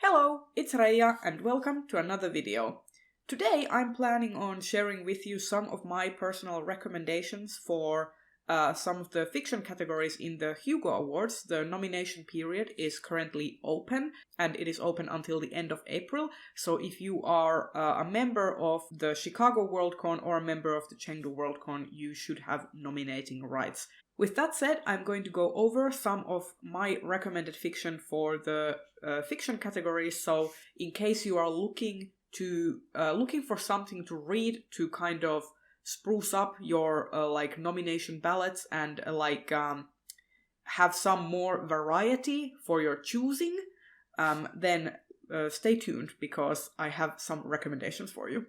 Hello, it's Reija and welcome to another video. Today I'm planning on sharing with you some of my personal recommendations for some of the fiction categories in the Hugo Awards. The nomination period is currently open and it is open until the end of April. So if you are a member of the Chicago Worldcon or a member of the Chengdu Worldcon, you should have nominating rights. With that said, I'm going to go over some of my recommended fiction for the fiction categories. So in case you are looking for something to read to kind of spruce up your nomination ballots and have some more variety for your choosing, then stay tuned because I have some recommendations for you.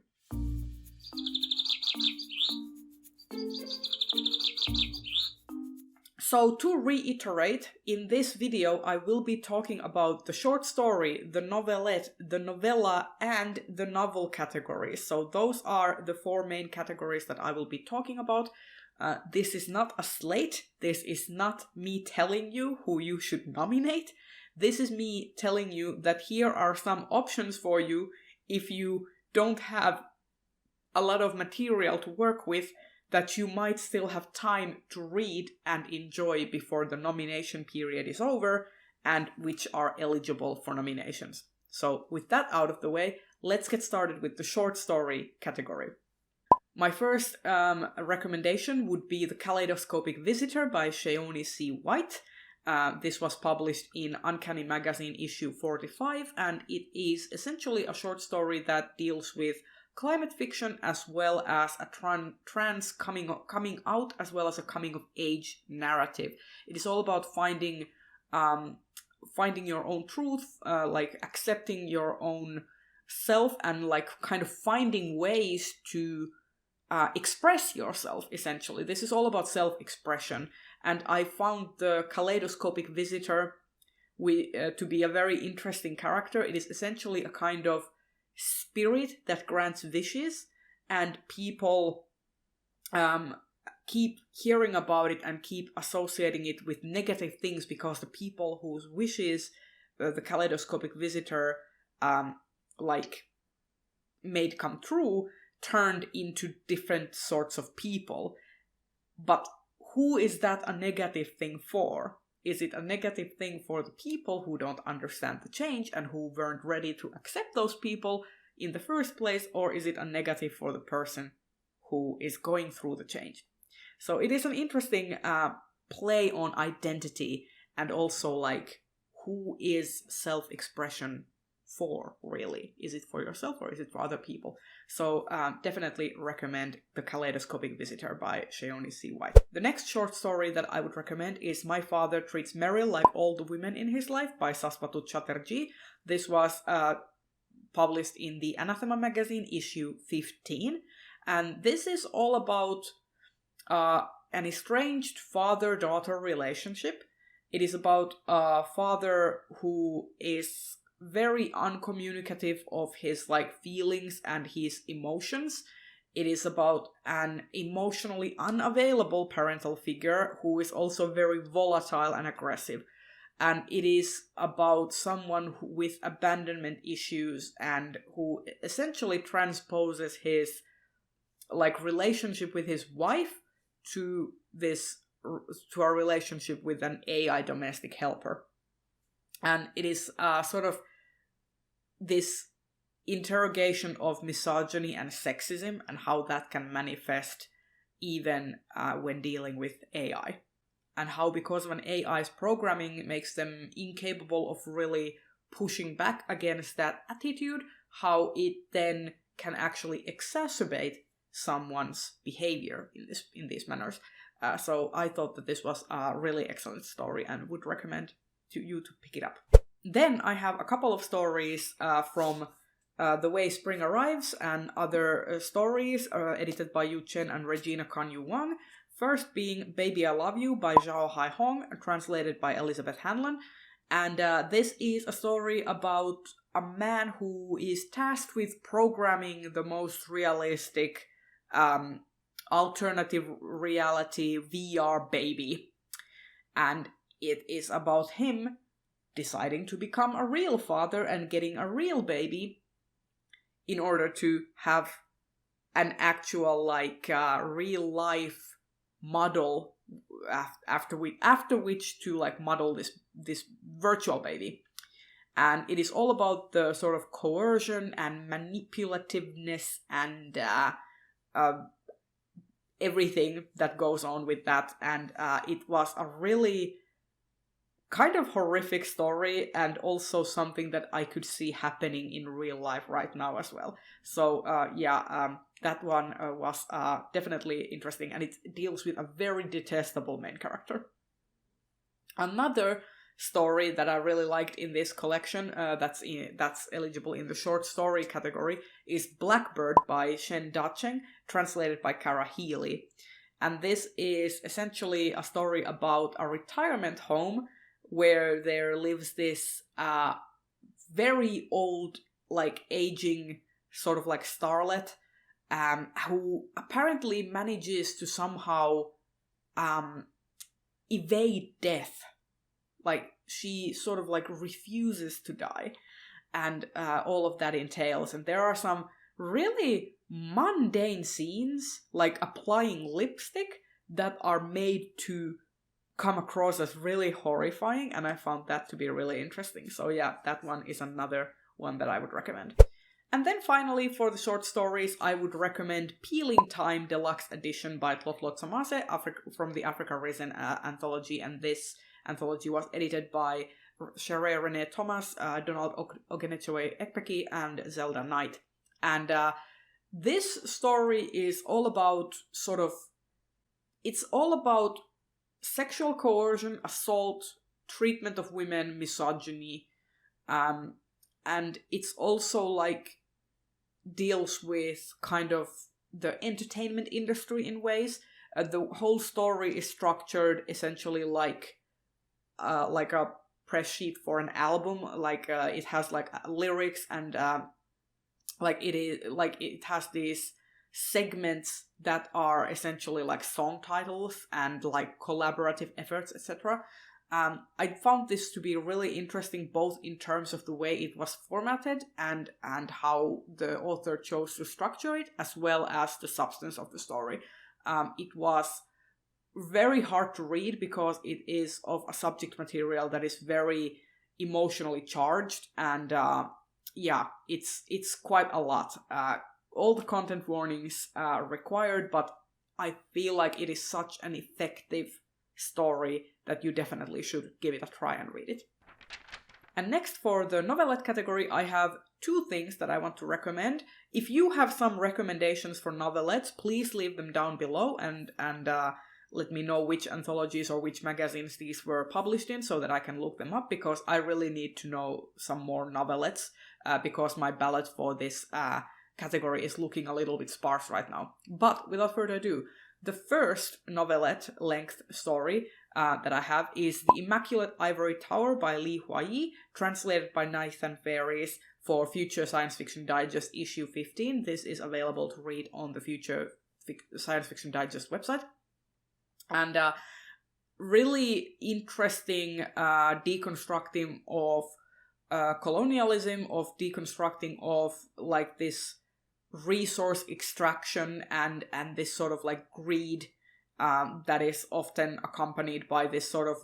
So to reiterate, in this video I will be talking about the short story, the novelette, the novella, and the novel categories. So those are the four main categories that I will be talking about. This is not a slate. This is not me telling you who you should nominate. This is me telling you that here are some options for you if you don't have a lot of material to work with that you might still have time to read and enjoy before the nomination period is over, and which are eligible for nominations. So with that out of the way, let's get started with the short story category. My first recommendation would be The Kaleidoscopic Visitor by Sheoni C. White. This was published in Uncanny Magazine issue 45, and it is essentially a short story that deals with climate fiction as well as a trans coming out as well as a coming of age narrative. It is all about finding your own truth, accepting your own self, and kind of finding ways to express yourself. Essentially, this is all about self-expression, and I found the Kaleidoscopic Visitor to be a very interesting character. It is essentially a kind of spirit that grants wishes, and people keep hearing about it and keep associating it with negative things because the people whose wishes the Kaleidoscopic Visitor made come true turned into different sorts of people. But who is that a negative thing for? Is it a negative thing for the people who don't understand the change and who weren't ready to accept those people in the first place, or is it a negative for the person who is going through the change? So it is an interesting play on identity and also who is self-expression for, really? Is it for yourself or is it for other people? So definitely recommend The Kaleidoscopic Visitor by Sheoni C. White. The next short story that I would recommend is My Father Treats Meryl Like All the Women in His Life by Saswatu Chatterjee. This was published in the Anathema magazine issue 15, and this is all about an estranged father-daughter relationship. It is about a father who is very uncommunicative of his feelings and his emotions. It is about an emotionally unavailable parental figure who is also very volatile and aggressive. And it is about someone with abandonment issues and who essentially transposes his relationship with his wife to a relationship with an AI domestic helper. And it is sort of this interrogation of misogyny and sexism and how that can manifest even when dealing with AI. And how, because of an AI's programming, makes them incapable of really pushing back against that attitude, how it then can actually exacerbate someone's behavior in these manners. So I thought that this was a really excellent story and would recommend to you to pick it up. Then I have a couple of stories from The Way Spring Arrives and other stories edited by Yu Chen and Regina Kanyu Wang. First being Baby I Love You by Zhao Hai Hong, translated by Elizabeth Hanlon. And this is a story about a man who is tasked with programming the most realistic alternative reality VR baby. And it is about him deciding to become a real father and getting a real baby in order to have an actual real life model after which to model this virtual baby. And it is all about the sort of coercion and manipulativeness and everything that goes on with that. And it was a really kind of horrific story, and also something that I could see happening in real life right now as well. So that one was definitely interesting, and it deals with a very detestable main character. Another story that I really liked in this collection, that's eligible in the short story category, is Blackbird by Shen Dacheng, translated by Kara Healy. And this is essentially a story about a retirement home where there lives this very old, aging sort of starlet, who apparently manages to somehow evade death. She sort of refuses to die, and all of that entails. And there are some really mundane scenes, like applying lipstick, that are made to come across as really horrifying, and I found that to be really interesting. So yeah, that one is another one that I would recommend. And then finally, for the short stories, I would recommend Peeling Time Deluxe Edition by Tlotlo Tsamase from the Africa Risen anthology, and this anthology was edited by Sheree Renee Thomas, Donald Ogenechwe Ekpeki, and Zelda Knight. And this story is all about it's all about sexual coercion, assault, treatment of women, misogyny, and it's also deals with kind of the entertainment industry in ways. The whole story is structured essentially like a press sheet for an album. It has lyrics, and it has these segments that are essentially song titles and collaborative efforts, etc. I found this to be really interesting, both in terms of the way it was formatted and how the author chose to structure it, as well as the substance of the story. It was very hard to read because it is of a subject material that is very emotionally charged, and it's quite a lot. All the content warnings are required, but I feel like it is such an effective story that you definitely should give it a try and read it. And next, for the novelette category, I have two things that I want to recommend. If you have some recommendations for novelettes, please leave them down below and let me know which anthologies or which magazines these were published in, so that I can look them up, because I really need to know some more novelettes, because my ballot for this category is looking a little bit sparse right now. But without further ado, the first novelette length story that I have is The Immaculate Ivory Tower by Li Huayi, translated by Nathan Ferries for Future Science Fiction Digest issue 15. This is available to read on the Future Science Fiction Digest website. And really interesting deconstructing of colonialism, of deconstructing of this resource extraction and this sort of greed that is often accompanied by this sort of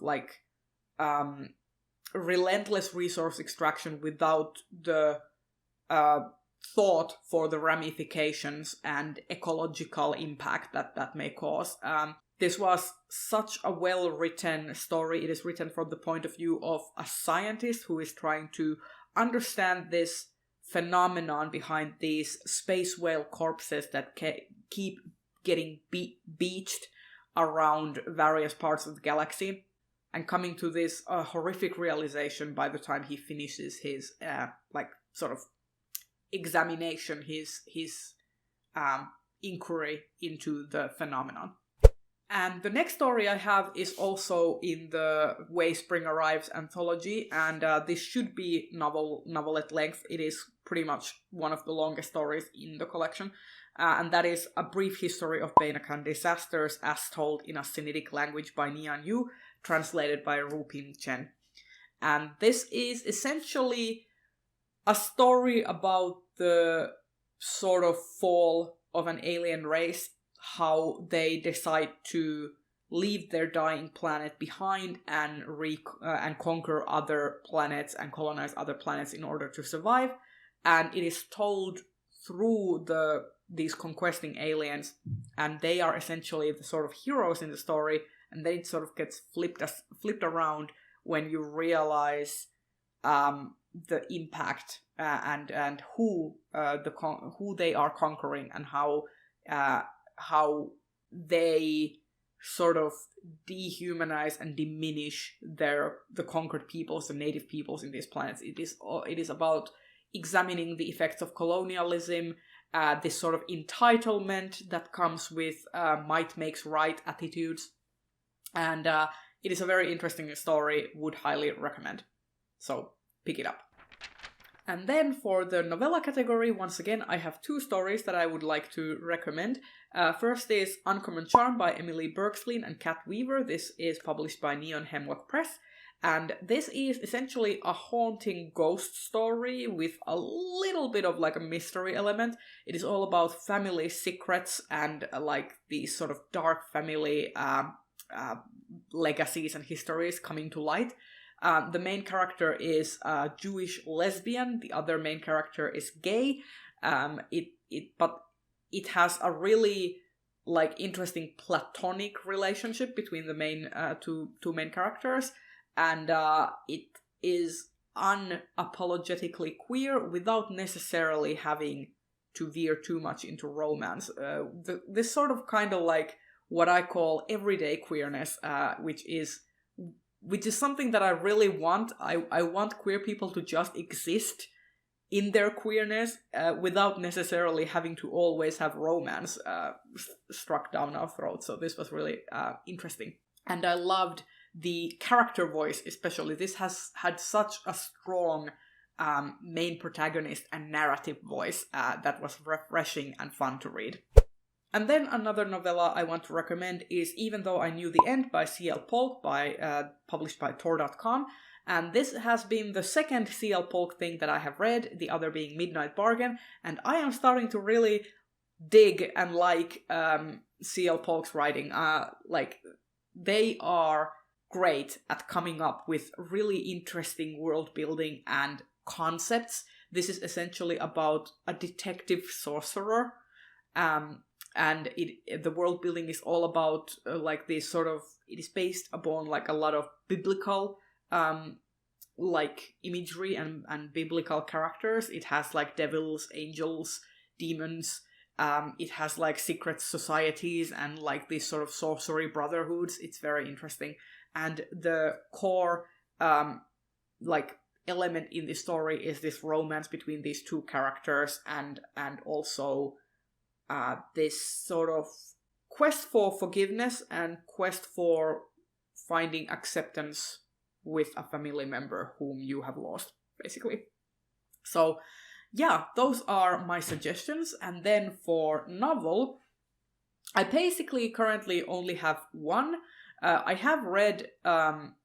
relentless resource extraction without the thought for the ramifications and ecological impact that may cause. This was such a well-written story. It is written from the point of view of a scientist who is trying to understand this phenomenon behind these space whale corpses that keep getting beached around various parts of the galaxy, and coming to this horrific realization by the time he finishes his sort of examination, his inquiry into the phenomenon. And the next story I have is also in the Way Spring Arrives anthology, and this should be novelette length. It is pretty much one of the longest stories in the collection, and that is A Brief History of Bainakan Disasters as Told in a Sinitic Language by Nian Yu, translated by Rupin Chen. And this is essentially a story about the sort of fall of an alien race, how they decide to leave their dying planet behind and conquer other planets and colonize other planets in order to survive. And it is told through these conquesting aliens, and they are essentially the sort of heroes in the story, and then it sort of gets flipped around when you realize the impact and who they are conquering, and how they sort of dehumanize and diminish the conquered peoples, the native peoples in these planets. It is about examining the effects of colonialism, this sort of entitlement that comes with might makes right attitudes, and it is a very interesting story. Would highly recommend. So pick it up. And then for the novella category, once again, I have 2 stories that I would like to recommend. First is Uncommon Charm by Emily Bergslien and Kat Weaver. This is published by Neon Hemlock Press. And this is essentially a haunting ghost story with a little bit of like a mystery element. It is all about family secrets and like these sort of dark family legacies and histories coming to light. The main character is a Jewish lesbian. The other main character is gay. But it has a really like interesting platonic relationship between the main two main characters, and it is unapologetically queer without necessarily having to veer too much into romance. This sort of kind of like what I call everyday queerness, which is something that I really want. I want queer people to just exist in their queerness without necessarily having to always have romance struck down our throats. So this was really interesting. And I loved the character voice especially. This has had such a strong main protagonist and narrative voice that was refreshing and fun to read. And then another novella I want to recommend is Even Though I Knew the End by C.L. Polk, published by Tor.com. And this has been the second C.L. Polk thing that I have read, the other being Midnight Bargain, and I am starting to really dig and like C.L. Polk's writing. They are great at coming up with really interesting world building and concepts. This is essentially about a detective sorcerer, and the world building is all about like this sort of, it is based upon like a lot of biblical like imagery and biblical characters. It has like devils, angels, demons. It has like secret societies and like these sort of sorcery brotherhoods. It's very interesting. And the core like element in the story is this romance between these two characters, and also this sort of quest for forgiveness and quest for finding acceptance with a family member whom you have lost, basically. So yeah, those are my suggestions. And then for novel, I basically currently only have one. I have read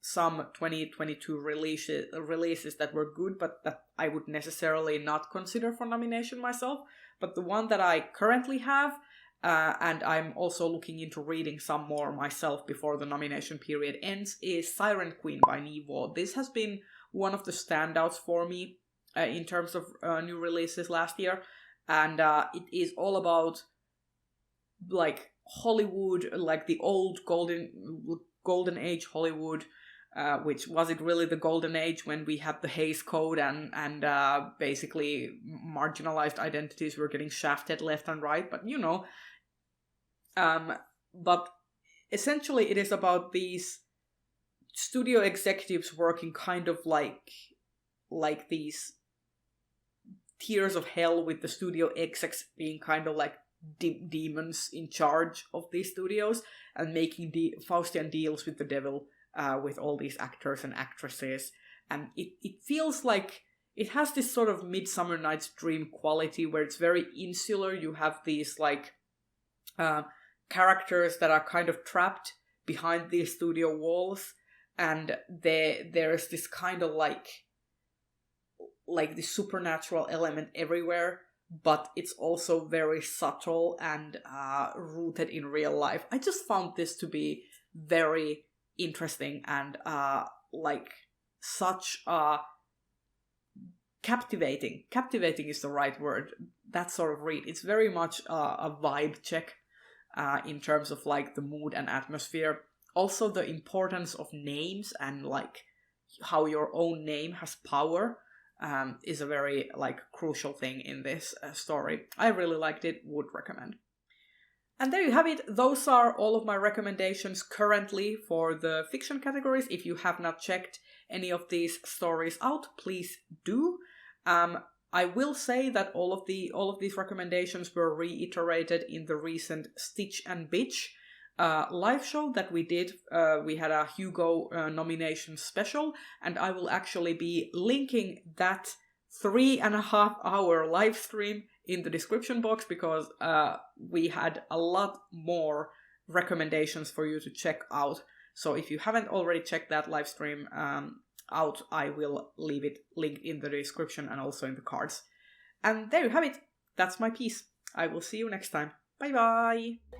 some 2022 releases that were good, but that I would necessarily not consider for nomination myself. But the one that I currently have, and I'm also looking into reading some more myself before the nomination period ends, is Siren Queen by Nivo. This has been one of the standouts for me in terms of new releases last year, and it is all about like Hollywood, like the old golden age Hollywood, which was it really the golden age when we had the Hays Code and basically marginalized identities were getting shafted left and right, but you know. But essentially it is about these studio executives working kind of like these tiers of hell, with the studio execs being kind of like demons in charge of these studios and making Faustian deals with the devil, with all these actors and actresses. And it feels like it has this sort of Midsummer Night's Dream quality where it's very insular. You have these like characters that are kind of trapped behind these studio walls, and there's this kind of like this supernatural element everywhere, but it's also very subtle and rooted in real life. I just found this to be very interesting and like such a captivating is the right word, that sort of read. It's very much a vibe check in terms of like the mood and atmosphere. Also the importance of names and like how your own name has power is a very like crucial thing in this story. I really liked it, would recommend. And there you have it. Those are all of my recommendations currently for the fiction categories. If you have not checked any of these stories out, please do. I will say that all of these recommendations were reiterated in the recent Stitch and Bitch live show that we did. We had a Hugo nomination special, and I will actually be linking that 3.5 hour live stream in the description box, because we had a lot more recommendations for you to check out. So if you haven't already checked that live stream out, I will leave it linked in the description and also in the cards. And there you have it. That's my piece. I will see you next time. Bye bye!